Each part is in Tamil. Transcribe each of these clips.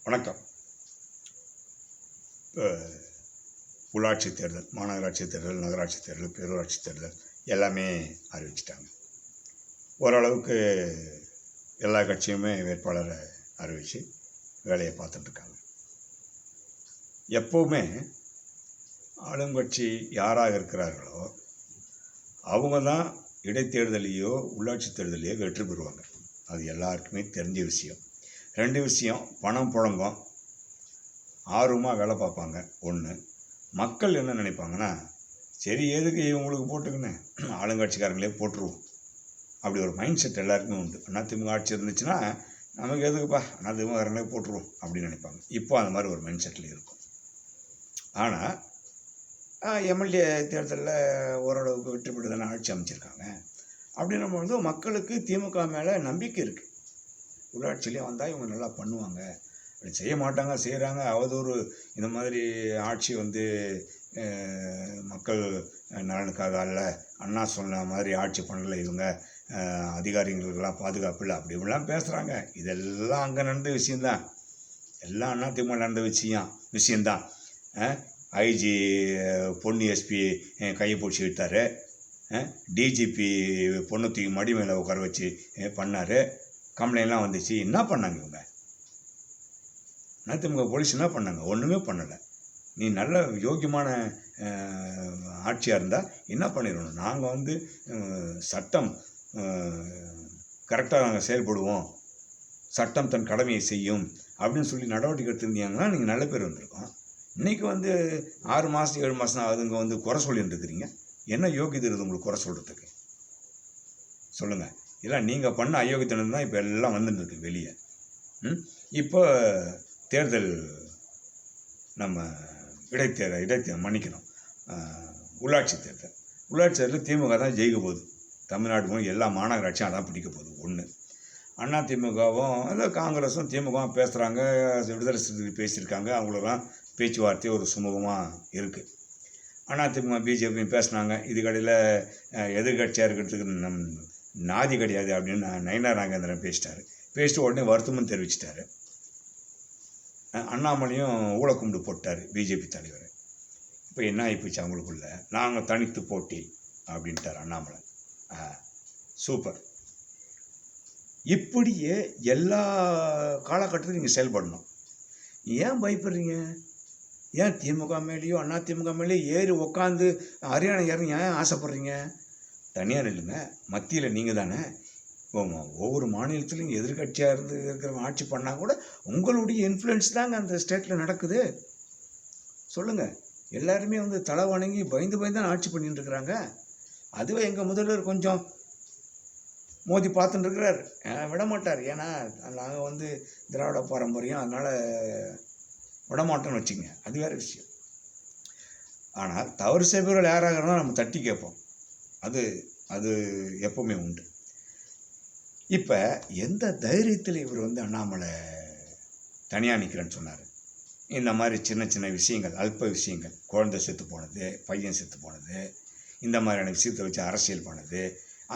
வணக்கம். இப்போ உள்ளாட்சி தேர்தல், மாநகராட்சி தேர்தல், நகராட்சி தேர்தல், பேரூராட்சி தேர்தல் எல்லாமே அறிவிச்சிட்டாங்க. ஓரளவுக்கு எல்லா கட்சியுமே வேட்பாளரை அறிவித்து வேலையை பார்த்துட்ருக்காங்க. எப்போவுமே ஆளுங்கட்சி யாராக இருக்கிறார்களோ அவங்க தான் இடைத்தேர்தலையோ உள்ளாட்சி தேர்தலையோ வெற்றி பெறுவாங்க. அது எல்லாருக்குமே தெரிஞ்ச விஷயம். 2 விஷயம்: பணம் புழங்கும், ஆர்வமாக வேலை பார்ப்பாங்க. ஒன்று, மக்கள் என்ன நினைப்பாங்கன்னா, சரி எதுக்கு இவங்களுக்கு போட்டுக்கின்னு ஆளுங்கட்சிக்காரங்களே போட்டுருவோம், அப்படி ஒரு மைண்ட் செட் எல்லாருக்குமே உண்டு. அதிமுக ஆட்சி இருந்துச்சுன்னா நமக்கு எதுக்குப்பா அதிமுககாரங்களே போட்டுருவோம் அப்படின்னு நினைப்பாங்க. இப்போ அந்த மாதிரி ஒரு மைண்ட் செட்டில் இருக்கும். ஆனால் எம்எல்ஏ தேர்தலில் ஓரளவுக்கு வெற்றி பெற்று தானே ஆட்சி அமைச்சிருக்காங்க. அப்படின்னும்போது மக்களுக்கு திமுக மேலே நம்பிக்கை இருக்குது. உள்ளாட்சியிலே வந்தால் இவங்க நல்லா பண்ணுவாங்க, அப்படி செய்ய மாட்டாங்க, செய்கிறாங்க, அவதூறு, இந்த மாதிரி ஆட்சி மக்கள் நலனுக்காக அல்ல, அண்ணா சொன்ன மாதிரி ஆட்சி பண்ணலை, இவங்க அதிகாரிகளுக்கெல்லாம் பாதுகாப்பு இல்லை, அப்படி இப்படிலாம் பேசுகிறாங்க. இதெல்லாம் அங்கே நடந்த விஷயந்தான். எல்லாம் அதிமுக நடந்த விஷயந்தான். ஐஜி பொண்ணு எஸ்பி கையை பிடிச்சி விட்டார், டிஜிபி பொண்ணு தூக்கி மடி மேலே உட்கார வச்சு பண்ணார், கம்ப்ளைண்ட்லாம் வந்துச்சு. என்ன பண்ணாங்க இவங்க? அதிமுக போலீஸ் என்ன பண்ணாங்க? ஒன்றுமே பண்ணலை. நீ நல்ல யோக்கியமான ஆட்சியாக இருந்தால் என்ன பண்ணிடணும்? நாங்கள் சட்டம் கரெக்டாக நாங்கள் செயல்படுவோம், சட்டம் தன் கடமையை செய்யும் அப்படின்னு சொல்லி நடவடிக்கை எடுத்திருந்தீங்கன்னா நீங்கள் நல்ல பேர் வந்திருக்கோம். இன்றைக்கி 6 மாதம் 7 மாதம் அதுங்க குறை சொல்லிட்டு இருக்கிறீங்க. என்ன யோகியது இருக்குது உங்களுக்கு குறை சொல்கிறதுக்கு? சொல்லுங்கள். இல்லை, நீங்கள் பண்ண அயோக்கியத்தனம் தான் இப்போ எல்லாம் வந்துட்டுருக்கு வெளியே. இப்போ தேர்தல், நம்ம மன்னிக்கணும், உள்ளாட்சி தேர்தல் திமுக தான் ஜெயிக்க போகுது. தமிழ்நாடு போய் எல்லா மாநகராட்சியும் அதான் பிடிக்க போகுது. ஒன்று, அதிமுகவும் இல்லை காங்கிரஸும் திமுகவும் பேசுகிறாங்க, விடுதலை சிறுத்தைகள் பேசியிருக்காங்க, அவங்களெல்லாம் பேச்சுவார்த்தை ஒரு சுமூகமாக இருக்குது. அதிமுக பிஜேபியும் பேசினாங்க. இதுக்கடையில் எதிர்கட்சியாக இருக்கிறதுக்கு நாதி கிடையாது அப்படின்னு நயினார் நாகேந்திரன் பேசிட்டு உடனே வருத்தமும் தெரிவிச்சிட்டாரு. அண்ணாமலையும் ஊழக்குண்டு போட்டார் பிஜேபி தலைவர். இப்போ என்ன ஆகிப்போச்சு அவங்களுக்குள்ள? நாங்கள் தனித்து போட்டி அப்படின்ட்டார் அண்ணாமலை. சூப்பர். இப்படியே எல்லா காலகட்டத்திலும் நீங்கள் செயல்படணும். ஏன் பயப்படுறீங்க? ஏன் திமுக மேலேயோ அதிமுக மேலேயோ ஏறி உட்காந்து ஹரியானா ஏறி ஏன் ஆசைப்படுறீங்க? தனியார் இல்லைங்க, மத்தியில் நீங்கள் தானே. ஒவ்வொரு மாநிலத்திலையும் எதிர்கட்சியாக இருக்கிறவங்க ஆட்சி பண்ணால் கூட உங்களுடைய இன்ஃப்ளூயன்ஸ் தாங்க அந்த ஸ்டேட்டில் நடக்குது. சொல்லுங்கள். எல்லாருமே தலை வணங்கி பயந்து தான் ஆட்சி பண்ணிட்டு இருக்கிறாங்க. அதுவே எங்கள் முதல்வர் கொஞ்சம் மோதி பார்த்துட்டு இருக்கிறார், விடமாட்டார். ஏன்னா நாங்கள் திராவிட பாரம்பரியம், அதனால் விடமாட்டோன்னு வச்சுங்க, அது வேறு விஷயம். ஆனால் தவறு செய்பவர்கள் யாராக இருந்தால் நம்ம தட்டி கேட்போம். அது எப்பவுமே உண்டு. இப்போ எந்த தைரியத்தில் இவர் அண்ணாமலை தனியாக நிற்கிறேன்னு சொன்னார்? இந்த மாதிரி சின்ன சின்ன விஷயங்கள், அல்ப விஷயங்கள், குழந்தை செத்து போனது, பையன் செத்து போனது, இந்த மாதிரியான விஷயத்தை வச்சு அரசியல் பண்ணது,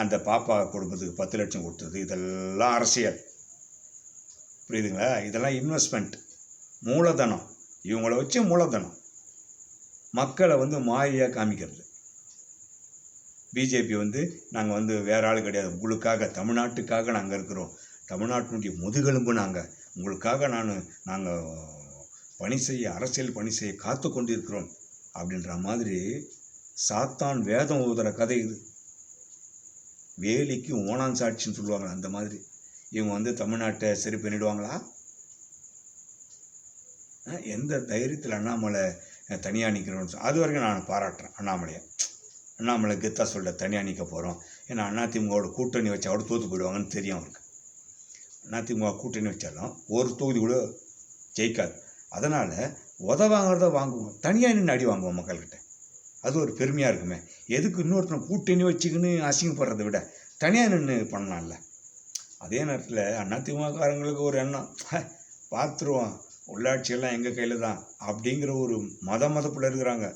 அந்த பாப்பா குடும்பத்துக்கு 10 லட்சம் கொடுத்தது, இதெல்லாம் அரசியல். புரியுதுங்களா? இதெல்லாம் இன்வெஸ்ட்மெண்ட், மூலதனம். இவங்கள வச்சு மூலதனம் மக்களை மாயாக காமிக்கிறது. பிஜேபி நாங்கள் வேறு ஆள் கிடையாது, உங்களுக்காக, தமிழ்நாட்டுக்காக நாங்கள் இருக்கிறோம், தமிழ்நாட்டினுடைய முதுகெலும்பு நாங்கள், உங்களுக்காக நாங்கள் அரசியல் பணி செய்ய காத்து கொண்டு இருக்கிறோம் அப்படின்ற மாதிரி சாத்தான் வேதம் ஊதுற கதை இது. வேலிக்கு ஓனான் சாட்சின்னு சொல்லுவாங்க, அந்த மாதிரி இவங்க தமிழ்நாட்டை சரி பண்ணிடுவாங்களா? எந்த தைரியத்தில் அண்ணாமலை தனியாக நிற்கிறோன்னு அது வரைக்கும் நான் பாராட்டுறேன் அண்ணாமலை கெத்தா சொல்ல தனியாக நிற்க போகிறோம். ஏன்னா அதிமுகவோட கூட்டணி வச்சா கூட தோற்று போயிடுவாங்கன்னு தெரியும் அவருக்கு. அதிமுக கூட்டணி வச்சாலும் ஒரு தொகுதி கூட ஜெயிக்காது. அதனால் வாங்குறத வாங்குவோம், தனியாக நின்று அடி வாங்குவோம் மக்கள்கிட்ட. அது ஒரு பெருமையாக இருக்குமே. எதுக்கு இன்னொருத்தனை கூட்டணி வச்சுக்கின்னு அசிங்கப்படுறதை விட தனியாக நின்று பண்ணலாம்ல. அதே நேரத்தில் அதிமுககாரங்களுக்கு ஒரு எண்ணம், பார்த்துருவோம், உள்ளாட்சியெல்லாம் எங்கள் கையில் தான் அப்படிங்கிற ஒரு மதப்பில் இருக்கிறாங்க.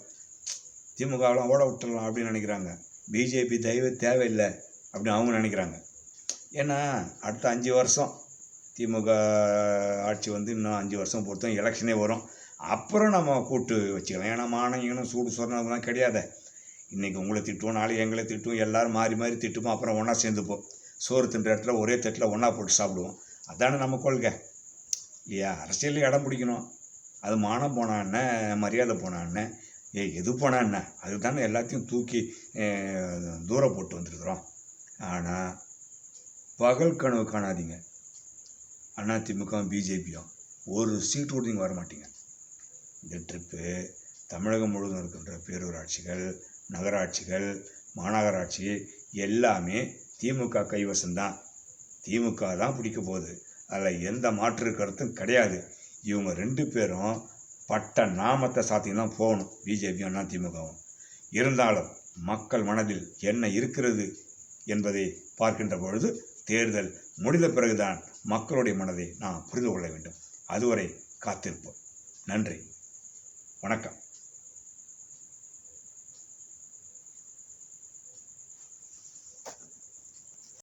திமுகவெலாம் ஓட விட்டுடலாம் அப்படின்னு நினைக்கிறாங்க. பிஜேபி தேவையில்லை அப்படின்னு அவங்க நினைக்கிறாங்க. ஏன்னா அடுத்த 5 வருஷம் திமுக ஆட்சி வந்து இன்னும் 5 வருஷம் பொறுத்தும் எலெக்ஷனே வரும். அப்புறம் நம்ம கூட்டு வச்சுக்கலாம். ஏன்னா மானங்கனும் சூடு சொன்னதுலாம் கிடையாது. இன்றைக்கி உங்களை திட்டுவோம், நாளைக்கு எங்களை திட்டுவோம், எல்லோரும் மாறி மாறி திட்டுவோம், அப்புறம் ஒன்றா சேர்ந்துப்போம். சோறு தின்ற இடத்துல ஒரே தட்டில் ஒன்றா போட்டு சாப்பிடுவோம். அதானே நம்ம கொள்கை இல்லையா? அரசியலில் இடம் பிடிக்கணும். அது மானம் போனான்னு, மரியாதை போனான்னு, எது போனான்னு, அதுதானே எல்லாத்தையும் தூக்கி தூரம் போட்டு வந்துருக்குறோம். ஆனால் பகல் கனவு காணாதீங்க. அதிமுகவும் பிஜேபியும் ஒரு சீட்டு கூட நீங்கள் வர மாட்டீங்க. இந்த ட்ரிப்பு தமிழகம் முழுவதும் இருக்கின்ற பேரூராட்சிகள், நகராட்சிகள், மாநகராட்சி எல்லாமே திமுக கைவசம்தான். திமுக தான் பிடிக்க போகுது. அதில் எந்த மாற்று கருத்தும் கிடையாது. இவங்க 2 பேரும் பட்ட நாமத்தை சாத்தியம் தான் போகணும், பிஜேபியும் அதிமுகவும். இருந்தாலும் மக்கள் மனதில் என்ன இருக்கிறது என்பதை பார்க்கின்ற பொழுது தேர்தல் முடிந்த பிறகுதான் மக்களுடைய மனதை நாம் புரிந்து கொள்ள வேண்டும். அதுவரை காத்திருப்போம். நன்றி, வணக்கம்.